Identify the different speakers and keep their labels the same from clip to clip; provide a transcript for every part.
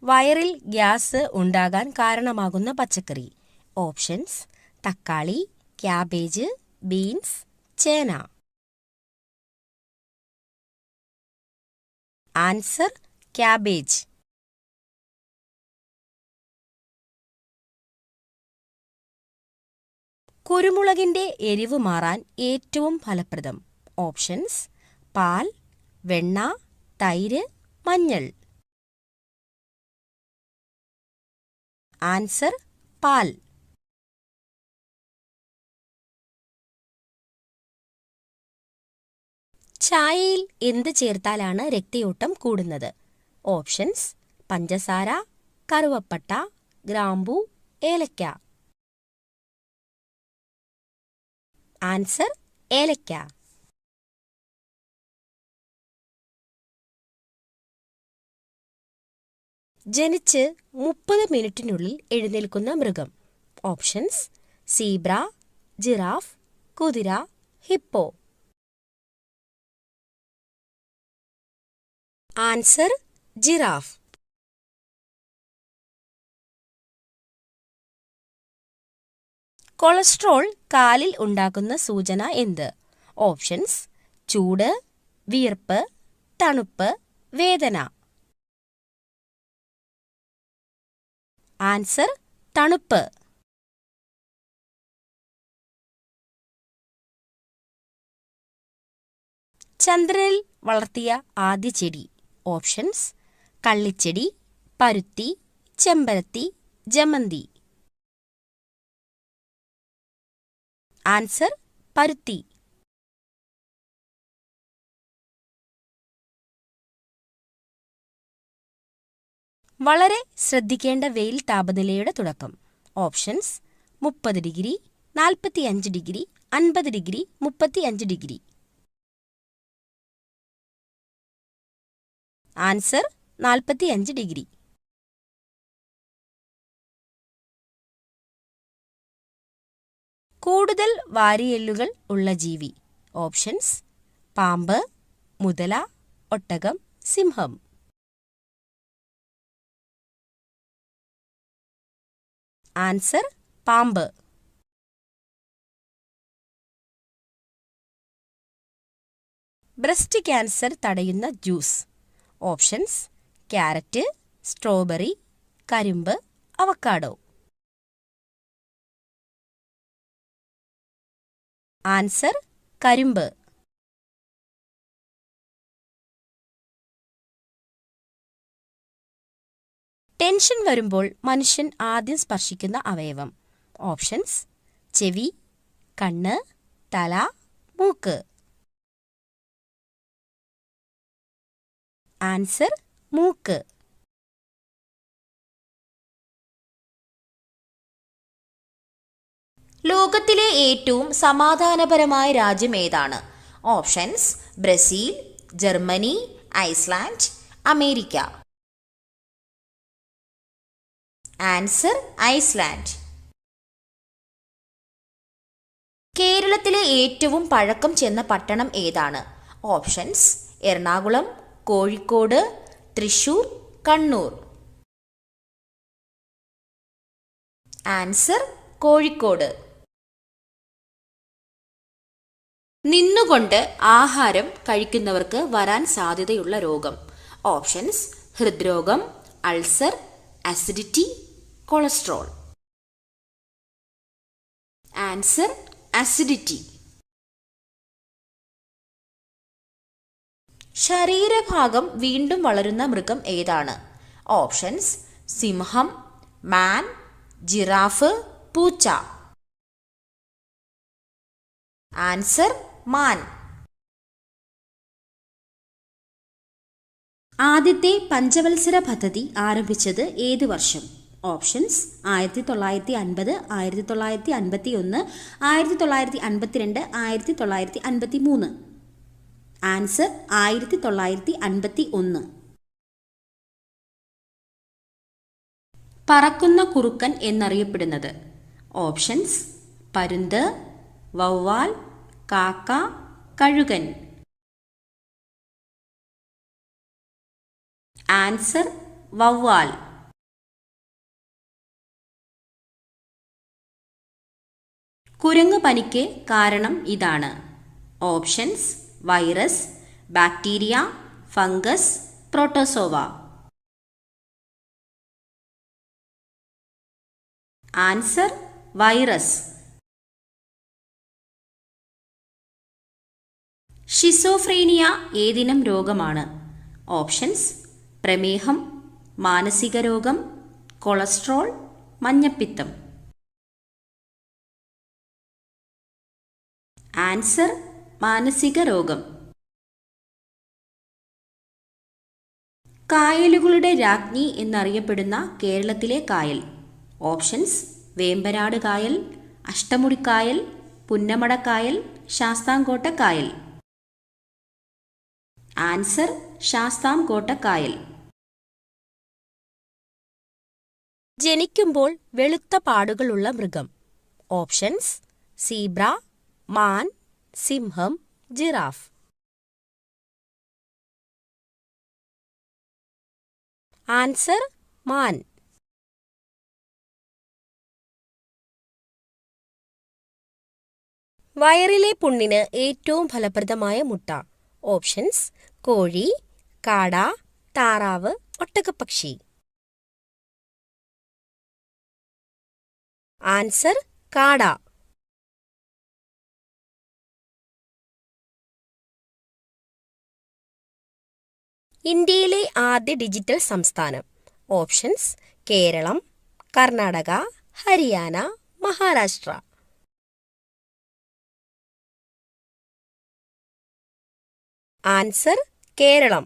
Speaker 1: വയറിൽ ഗ്യാസ് ഉണ്ടാകാൻ കാരണമാകുന്ന പച്ചക്കറി? ഓപ്ഷൻസ്: തക്കാളി, ക്യാബേജ്, ബീൻസ്, ചേന. Answer: cabbage. കുരുമുളകിന്റെ എരിവ് മാറാൻ ഏറ്റവും ഫലപ്രദം? ഓപ്ഷൻസ്: പാൽ, വെണ്ണ, തൈര്, മഞ്ഞൾ. ആൻസർ: പാൽ. ചായയിൽ എന്ത് ചേർത്താലാണ് രക്തയോട്ടം കൂടുന്നത്? ഓപ്ഷൻസ്: പഞ്ചസാര, കറുവപ്പട്ട, ഗ്രാമ്പൂ, ഏലക്ക. ആൻസർ: ഏലക്ക. ജനിച്ച് 30 മിനിറ്റിനുള്ളിൽ എഴുന്നേൽക്കുന്ന മൃഗം? ഓപ്ഷൻസ്: സീബ്ര, ജിറാഫ്, കുതിര, ഹിപ്പോ. Answer: giraffe. കൊളസ്ട്രോൾ കാലിൽ ഉണ്ടാക്കുന്ന സൂചന എന്ത്? ഓപ്ഷൻസ്: ചൂട്, വിയർപ്പ്, തണുപ്പ്, വേദന. ആൻസർ: തണുപ്പ്. ചന്ദ്രനിൽ വളർത്തിയ ആദ്യ ചെടി? ഓപ്ഷൻസ്: കള്ളിച്ചെടി, പരുത്തി, ചെമ്പരത്തി, ജമന്തി. ആൻസർ: പരുത്തി. വളരെ ശ്രദ്ധിക്കേണ്ട വെയിൽ താപനിലയുടെ തുടക്കം? Options: 30 degree, 45 degree, 50 degree, 35 degree. Answer: 45 degree. കൂടുതൽ വാരിയെല്ലുകൾ ഉള്ള ജീവി? ഓപ്ഷൻസ്: പാമ്പ്, മുതല, ഒട്ടകം, സിംഹം. ആൻസർ: പാമ്പ്. ബ്രസ്റ്റ് ക്യാൻസർ തടയുന്ന ജ്യൂസ്? ഓപ്ഷൻസ്: ക്യാരറ്റ്, സ്ട്രോബെറി, കരിമ്പ്, അവക്കാഡോ. ആൻസർ: കരിമ്പ്. ടെൻഷൻ വരുമ്പോൾ മനുഷ്യൻ ആദ്യം സ്പർശിക്കുന്ന അവയവം? ഓപ്ഷൻസ്: ചെവി, കണ്ണ്, തല, മൂക്ക്. ആൻസർ: മൂക്ക്. ലോകത്തിലെ ഏറ്റവും സമാധാനപരമായ രാജ്യം ഏതാണ്? Options: Brazil, Germany, Iceland, America. Answer: Iceland. കേരളത്തിലെ ഏറ്റവും പഴക്കം ചെന്ന പട്ടണം ഏതാണ്? ഓപ്ഷൻസ്: എറണാകുളം, കോഴിക്കോട്, തൃശൂർ, കണ്ണൂർ. ആൻസർ: കോഴിക്കോട്. നിന്നുകൊണ്ട് ആഹാരം കഴിക്കുന്നവർക്ക് വരാൻ സാധ്യതയുള്ള രോഗം? ഓപ്ഷൻസ്: ഹൃദ്രോഗം, ulcer, acidity, cholesterol. Answer: acidity. ശരീരഭാഗം വീണ്ടും വളരുന്ന മൃഗം ഏതാണ്? ഓപ്ഷൻസ്: സിംഹം, മാൻ, ജിറാഫ്, പൂച്ച. ആൻസർ: മാൻ. ആദ്യത്തെ പഞ്ചവത്സര പദ്ധതി ആരംഭിച്ചത് ഏത് വർഷം? ഓപ്ഷൻസ്: 1950, 1951, 1952, 1953. ആൻസർ: 1951. പറക്കുന്ന കുറുക്കൻ എന്നറിയപ്പെടുന്നത്? ഓപ്ഷൻസ്: പരുന്ത്, വവ്വാൽ, കാക്ക, കഴുകൻ. ആൻസർ: വവ്വാൽ. കുരങ്ങ് പനിക്ക് കാരണം ഇതാണ്. Options: virus, bacteria, fungus, protozoa. Answer: virus. Schizophrenia ഏതിനം രോഗമാണ്? ഓപ്ഷൻസ്: പ്രമേഹം, മാനസിക രോഗം, കൊളസ്ട്രോൾ, മഞ്ഞപ്പിത്തം. ആൻസർ: മാനസിക രോഗം. കായലുകളുടെ രാജ്ഞി എന്നറിയപ്പെടുന്ന കേരളത്തിലെ കായൽ. ഓപ്ഷൻസ്: വേമ്പനാട് കായൽ, അഷ്ടമുടിക്കായൽ, പുന്നമടക്കായൽ, ശാസ്താംകോട്ട കായൽ. ആൻസർ: ശാസ്താംകോട്ട കായൽ. ജനിക്കുമ്പോൾ വെളുത്ത പാടുകളുള്ള മൃഗം. ഓപ്ഷൻസ്: സീബ്ര, മാൻ, സിംഹം, ജിറാഫ്. ആൻസർ: മാൻ. വയറിലെ പുണ്ണിന് ഏറ്റവും ഫലപ്രദമായ മുട്ട. ഓപ്ഷൻസ്: കോഴി, കാട, താറാവ്, ഒട്ടകപ്പക്ഷി. ആൻസർ: കാട. ഇന്ത്യയിലെ ആദ്യ ഡിജിറ്റൽ സംസ്ഥാനം. ഓപ്ഷൻസ്: കേരളം, കർണാടക, ഹരിയാന, മഹാരാഷ്ട്ര. ആൻസർ: കേരളം.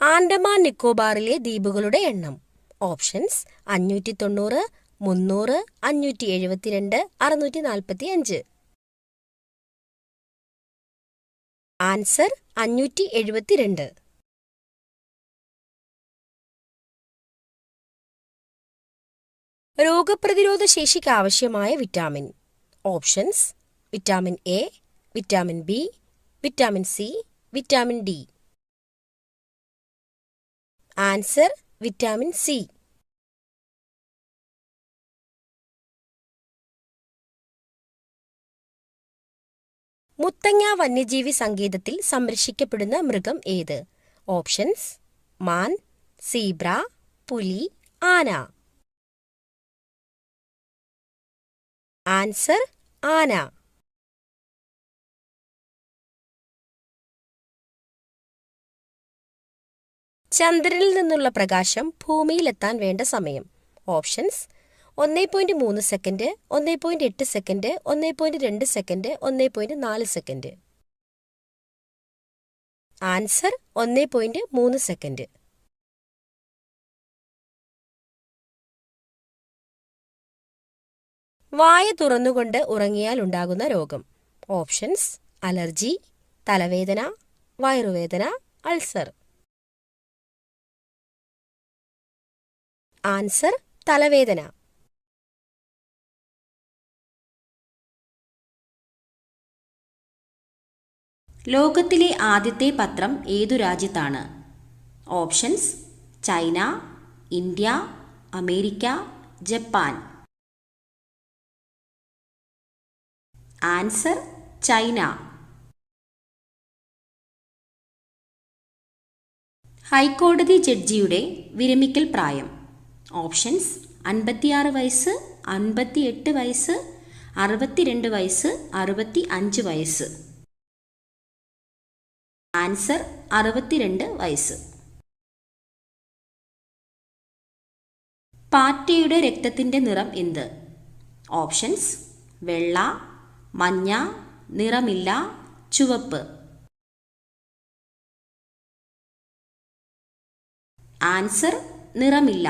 Speaker 1: ആൻഡമാൻ നിക്കോബാറിലെ ദ്വീപുകളുടെ എണ്ണം. ഓപ്ഷൻസ്: 590, 300, 572, 645. ആൻസർ: 572. രോഗപ്രതിരോധ ശേഷിക്ക് ആവശ്യമായ vitamin. Options: vitamin A, vitamin B, vitamin C, vitamin D. Answer: vitamin C. Muthanga വന്യജീവി സങ്കേതത്തിൽ സംരക്ഷിക്കപ്പെടുന്ന മൃഗം ഏത്? ഓപ്ഷൻസ്: മാൻ, സീബ്ര, പുലി, ആന. ആൻസർ: ആന. ചന്ദ്രനിൽ നിന്നുള്ള പ്രകാശം ഭൂമിയിലെത്താൻ വേണ്ട സമയം. Options: 1.3 second, 1.8 second, 1.2 second, 1.4 second. Answer: 1.3 second. വായ തുറന്നുകൊണ്ട് ഉറങ്ങിയാൽ ഉണ്ടാകുന്ന രോഗം. ഓപ്ഷൻസ്: അലർജി, തലവേദന, വയറുവേദന, അൾസർ. ആൻസർ: തലവേദന. ലോകത്തിലെ ആദ്യത്തെ പത്രം ഏതു രാജ്യത്താണ്? Options: China, India, America, Japan. Answer: China. High court ജഡ്ജിയുടെ വിരമിക്കൽ പ്രായം. ഓപ്ഷൻസ്: 56 വയസ്സ്, 58 വയസ്സ്, 62 വയസ്സ്, 65 വയസ്സ്. ആൻസർ: 62 വയസ്സ്. പാറ്റയുടെ രക്തത്തിൻ്റെ നിറം എന്ത്? ഓപ്ഷൻസ്: വെള്ള, മഞ്ഞ, നിറമില്ല, ചുവപ്പ്. ആൻസർ: നിറമില്ല.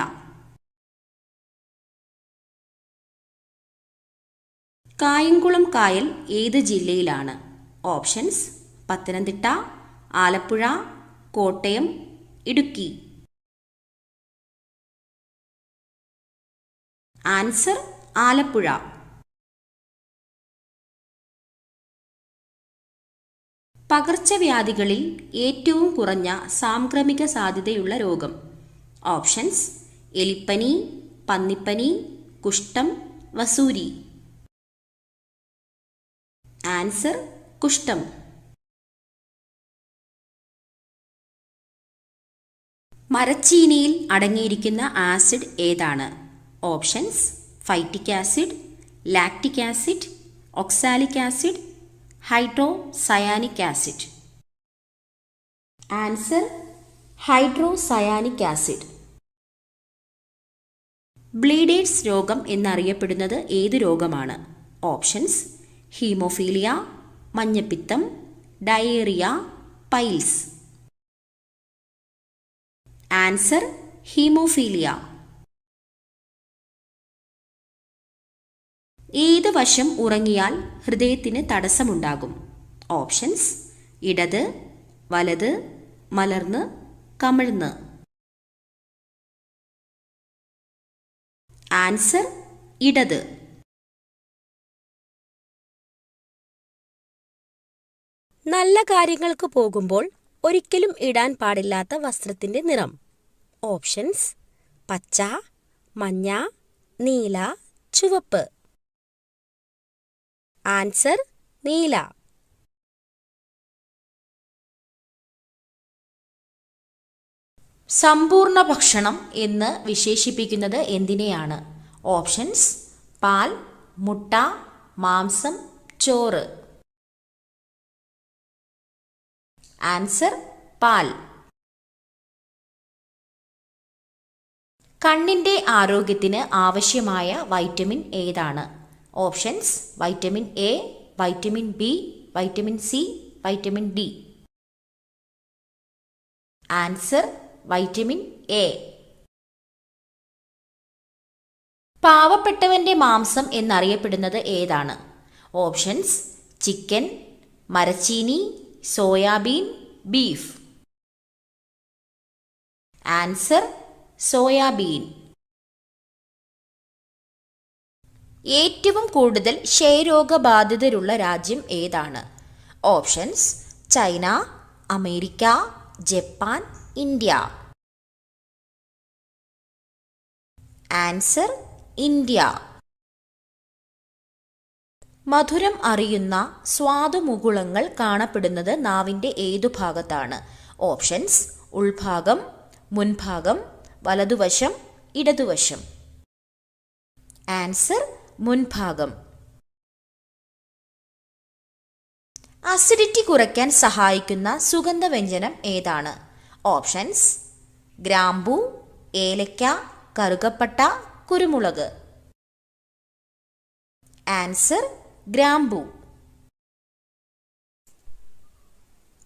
Speaker 1: കായംകുളം കായൽ ഏത് ജില്ലയിലാണ്? ഓപ്ഷൻസ്: പത്തനംതിട്ട, ആലപ്പുഴ, കോട്ടയം, ഇടുക്കി. ആൻസർ: ആലപ്പുഴ. പകർച്ചവ്യാധികളിൽ ഏറ്റവും കുറഞ്ഞ സാംക്രമിക സാധ്യതയുള്ള രോഗം. ഓപ്ഷൻസ്:
Speaker 2: എലിപ്പനി, പന്നിപ്പനി, കുഷ്ഠം, വസൂരി. ആൻസർ കുഷ്ഠം. മരച്ചീനിയിൽ അടങ്ങിയിരിക്കുന്ന ആസിഡ് ഏതാണ്? Options: phytic acid, lactic acid, oxalic acid, hydrocyanic acid. Answer hydrocyanic acid. Bleeders രോഗം എന്നറിയപ്പെടുന്നത് ഏത് രോഗമാണ്? ഓപ്ഷൻസ്: ഹീമോഫീലിയ, മഞ്ഞപ്പിത്തം, ഡയേറിയ, പൈൽസ്. Answer haemophilia. ഏത് വശം ഉറങ്ങിയാൽ ഹൃദയത്തിന് തടസ്സമുണ്ടാകും? ഓപ്ഷൻസ്: ഇടത്, വലത്, മലർന്ന്, കമിഴ്ന്ന്. ആൻസർ ഇടത്.
Speaker 1: നല്ല കാര്യങ്ങൾക്ക് പോകുമ്പോൾ ഒരിക്കലും ഇടാൻ പാടില്ലാത്ത വസ്ത്രത്തിന്റെ നിറം. ഓപ്ഷൻസ്: പച്ച, മഞ്ഞ, നീല, ചുവപ്പ്. ആൻസർ നീല.
Speaker 2: സമ്പൂർണ്ണ ഭക്ഷണം എന്ന് വിശേഷിപ്പിക്കുന്നത് എന്തിനെയാണ്? ഓപ്ഷൻസ്: പാൽ, മുട്ട, മാംസം, ചോറ്. ആൻസർ പാൽ. കണ്ണിന്റെ ആരോഗ്യത്തിന് ആവശ്യമായ വൈറ്റമിൻ ഏതാണ്? Options: vitamin A, vitamin B, vitamin C, vitamin D. Answer vitamin A. പാവപ്പെട്ടവന്റെ മാംസം എന്നറിയപ്പെടുന്നത് ഏതാണ്? ഓപ്ഷൻസ്: ചിക്കൻ, മരച്ചീനി, സോയാബീൻ, ബീഫ്. Answer soybean. ഏറ്റവും കൂടുതൽ ക്ഷയരോഗബാധിതരുള്ള രാജ്യം ഏതാണ്? Options: China, America, Japan, India. Answer India. മധുരം അറിയുന്ന സ്വാദുമുകുളങ്ങൾ കാണപ്പെടുന്നത് നാവിൻ്റെ ഏതു ഭാഗത്താണ്? ഓപ്ഷൻസ്: ഉൾഭാഗം, മുൻഭാഗം, വലതുവശം, ഇടതുവശം. ആൻസർ മുൻഭാഗം. അസിഡിറ്റി കുറയ്ക്കാൻ സഹായിക്കുന്ന സുഗന്ധവ്യഞ്ജനം ഏതാണ്? ഓപ്ഷൻസ്: ഗ്രാമ്പൂ, ഏലക്ക, കറുകപ്പട്ട, കുരുമുളക്. ആൻസർ ഗ്രാമ്പൂ.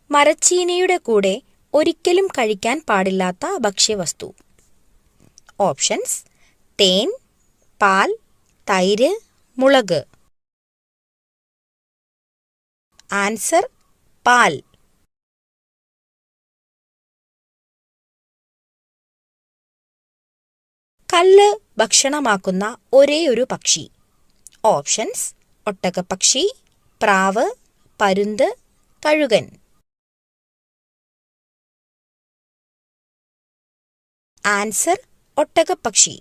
Speaker 1: മരച്ചീനിയുടെ കൂടെ ഒരിക്കലും കഴിക്കാൻ പാടില്ലാത്ത ഭക്ഷ്യവസ്തു. ഓപ്ഷൻസ്: തേൻ, പാൽ, തൈര്, മുളക്. ആൻസർ പാൽ. കല്ല് ഭക്ഷണമാക്കുന്ന ഒരേയൊരു പക്ഷി. ഓപ്ഷൻസ്: ഒട്ടകപ്പക്ഷി, പ്രാവ്, പരുന്ത്, കഴുകൻ. ആൻസർ ഒട്ടകപ്പക്ഷി.